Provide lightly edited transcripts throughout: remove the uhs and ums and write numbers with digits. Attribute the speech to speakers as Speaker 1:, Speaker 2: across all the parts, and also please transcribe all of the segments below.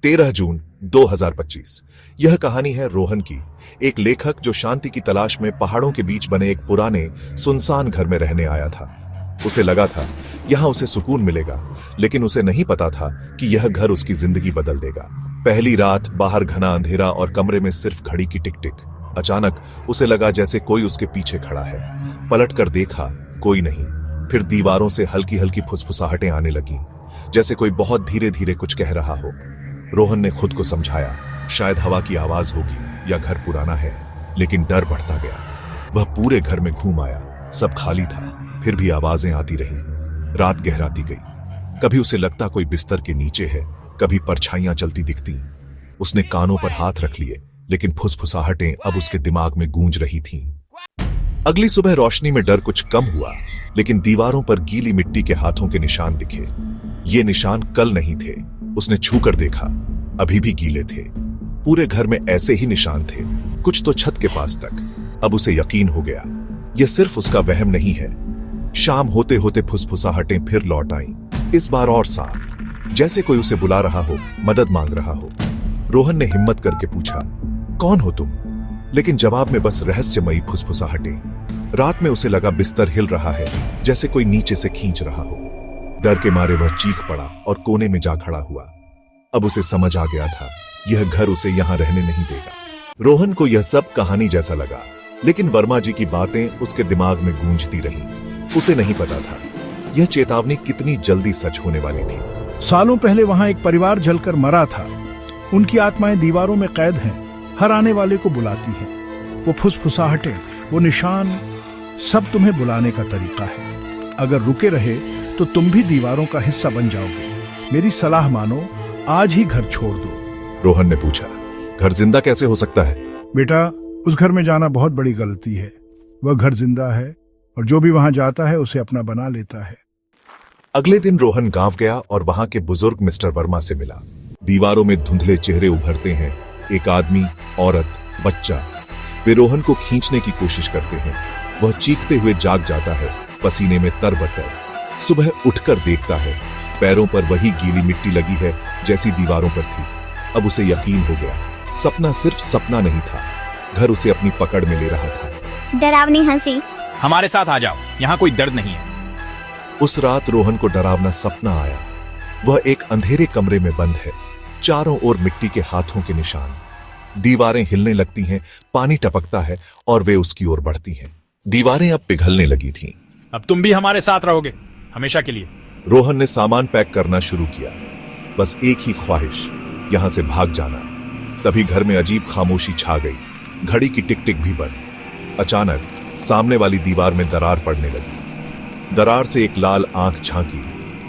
Speaker 1: 13 जून 2025। यह कहानी है रोहन की, एक लेखक जो शांति की तलाश में पहाड़ों के बीच बने एक पुराने सुनसान घर में रहने आया था। उसे लगा था यहां उसे सुकून मिलेगा, लेकिन उसे नहीं पता था कि यह घर उसकी जिंदगी बदल देगा। पहली रात बाहर घना अंधेरा और कमरे में सिर्फ घड़ी की टिक टिक। अचानक उसे लगा जैसे कोई उसके पीछे खड़ा है। पलट कर देखा, कोई नहीं। फिर दीवारों से हल्की हल्की फुसफुसाहटें आने लगीं, जैसे कोई बहुत धीरे धीरे कुछ कह रहा हो। रोहन ने खुद को समझाया, शायद हवा की आवाज होगी या घर पुराना है, लेकिन डर बढ़ता गया। वह पूरे घर में घूम आया, सब खाली था, फिर भी आवाजें आती रही। रात गहराती गई। कभी उसे लगता कोई बिस्तर के नीचे है, कभी परछाइयां चलती दिखती। उसने कानों पर हाथ रख लिए, लेकिन फुसफुसाहटें अब उसके दिमाग में गूंज रही थीं। अगली सुबह रोशनी में डर कुछ कम हुआ, लेकिन दीवारों पर गीली मिट्टी के हाथों के निशान दिखे। ये निशान कल नहीं थे। उसने छूकर देखा, अभी भी गीले थे। पूरे घर में ऐसे ही निशान थे, कुछ तो छत के पास तक। अब उसे यकीन हो गया, यह सिर्फ उसका वहम नहीं है। शाम होते होते फुसफुसाहटें फिर लौट आईं, इस बार और साफ, जैसे कोई उसे बुला रहा हो, मदद मांग रहा हो। रोहन ने हिम्मत करके पूछा, कौन हो तुम? लेकिन जवाब में बस रहस्यमयी फुसफुसाहटें। रात में उसे लगा बिस्तर हिल रहा है, जैसे कोई नीचे से खींच रहा हो। डर के मारे वह चीख पड़ा और कोने में जा खड़ा हुआ। अब उसे समझ आ गया था, यह घर उसे यहां रहने नहीं देगा। रोहन को यह सब कहानी जैसा लगा, लेकिन वर्मा जी की बातें उसके दिमाग में गूंजती रहीं। उसे नहीं पता था यह चेतावनी कितनी जल्दी सच होने वाली थी।
Speaker 2: सालों पहले वहां एक परिवार जलकर मरा था। उनकी आत्माएं दीवारों में कैद हैं, हर आने वाले को बुलाती हैं। वो फुसफुसाहटें, वो निशान, सब तुम्हें बुलाने का तरीका है। अगर रुके रहे तो तुम भी दीवारों का हिस्सा बन जाओगे। मेरी सलाह मानो, आज ही घर छोड़ दो।
Speaker 1: रोहन ने पूछा, घर जिंदा कैसे हो सकता है?
Speaker 2: बेटा, उस घर में जाना बहुत बड़ी गलती है। वह घर जिंदा है और जो भी वहां जाता है उसे अपना बना लेता है।
Speaker 1: अगले दिन रोहन गांव गया और वहां के बुजुर्ग मिस्टर वर्मा से मिला। दीवारों में धुंधले चेहरे उभरते हैं, एक आदमी, औरत, बच्चा। वे रोहन को खींचने की कोशिश करते हैं। वह चीखते हुए जाग जाता है, पसीने में तरबतर। सुबह उठकर देखता है, पैरों पर वही गीली मिट्टी लगी है जैसी दीवारों पर थी। अब उसे यकीन हो गया, सपना सिर्फ सपना नहीं था, घर उसे अपनी पकड़ में ले रहा था।
Speaker 3: डरावनी हंसी।
Speaker 4: हमारे साथ आ जाओ, यहाँ कोई दर्द नहीं है।
Speaker 1: उस रात रोहन को डरावना सपना आया। वह एक अंधेरे कमरे में बंद है, चारों ओर मिट्टी के हाथों के निशान। दीवारें हिलने लगती हैं, पानी टपकता है और वे उसकी ओर बढ़ती हैं। दीवारें अब पिघलने लगी थीं।
Speaker 4: अब तुम भी हमारे साथ रहोगे, हमेशा के लिए।
Speaker 1: रोहन ने सामान पैक करना शुरू किया, बस एक ही ख्वाहिश, यहां से भाग जाना। तभी घर में अजीब खामोशी छा गई, घड़ी की टिक टिक भी बंद। अचानक सामने वाली दीवार में दरार पड़ने लगी। दरार से एक लाल आंख झांकी,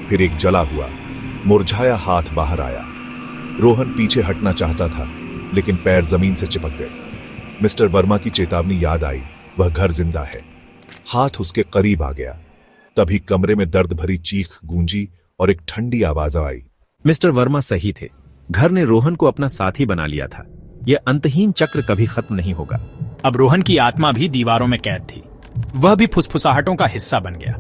Speaker 1: फिर एक जला हुआ, मुरझाया हाथ बाहर आया। रोहन पीछे हटना चाहता था, लेकिन पैर जमीन से चिपक गए। मिस्टर वर्मा की चेतावनी याद आई, वह घर जिंदा है। हाथ उसके करीब आ गया। तभी कमरे में दर्द भरी चीख गूंजी और एक ठंडी आवाज आई।
Speaker 5: मिस्टर वर्मा सही थे, घर ने रोहन को अपना साथी बना लिया था। यह अंतहीन चक्र कभी खत्म नहीं होगा।
Speaker 4: अब रोहन की आत्मा भी दीवारों में कैद थी, वह भी फुसफुसाहटों का हिस्सा बन गया।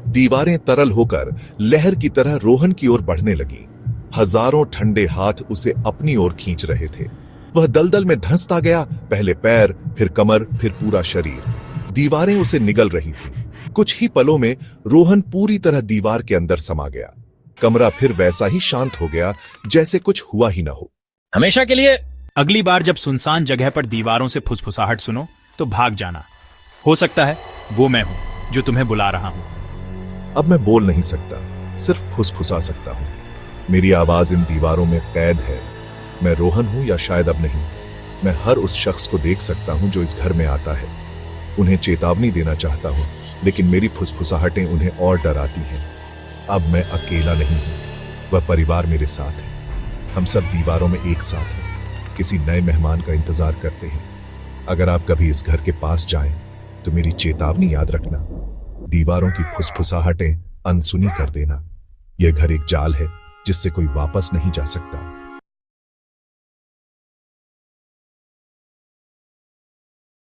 Speaker 1: दीवारें तरल होकर लहर की तरह रोहन की ओर बढ़ने लगी। हजारों ठंडे हाथ उसे अपनी ओर खींच रहे थे। वह दलदल में धंसता गया, पहले पैर, फिर कमर, फिर पूरा शरीर। दीवारें उसे निगल रही थीं। कुछ ही पलों में रोहन पूरी तरह दीवार के अंदर समा गया। कमरा फिर वैसा ही शांत हो गया, जैसे कुछ हुआ ही ना हो।
Speaker 4: हमेशा के लिए। अगली बार जब सुनसान जगह पर दीवारों से फुसफुसाहट सुनो तो भाग जाना। हो सकता है वो मैं हूं जो तुम्हें बुला रहा हूं।
Speaker 1: अब मैं बोल नहीं सकता, सिर्फ फुसफुसा सकता हूं। मेरी आवाज इन दीवारों में कैद है। मैं रोहन हूं या शायद अब नहीं। मैं हर उस शख्स को देख सकता हूं जो इस घर में आता है। उन्हें चेतावनी देना चाहता हूं, लेकिन मेरी फुसफुसाहटें उन्हें और डराती हैं। अब मैं अकेला नहीं हूं, वह परिवार मेरे साथ है। हम सब दीवारों में एक साथ हैं, किसी नए मेहमान का इंतजार करते हैं। अगर आप कभी इस घर के पास जाएं, तो मेरी चेतावनी याद रखना। दीवारों की फुसफुसाहटें अनसुनी कर देना। यह घर एक जाल है जिससे कोई वापस नहीं जा सकता।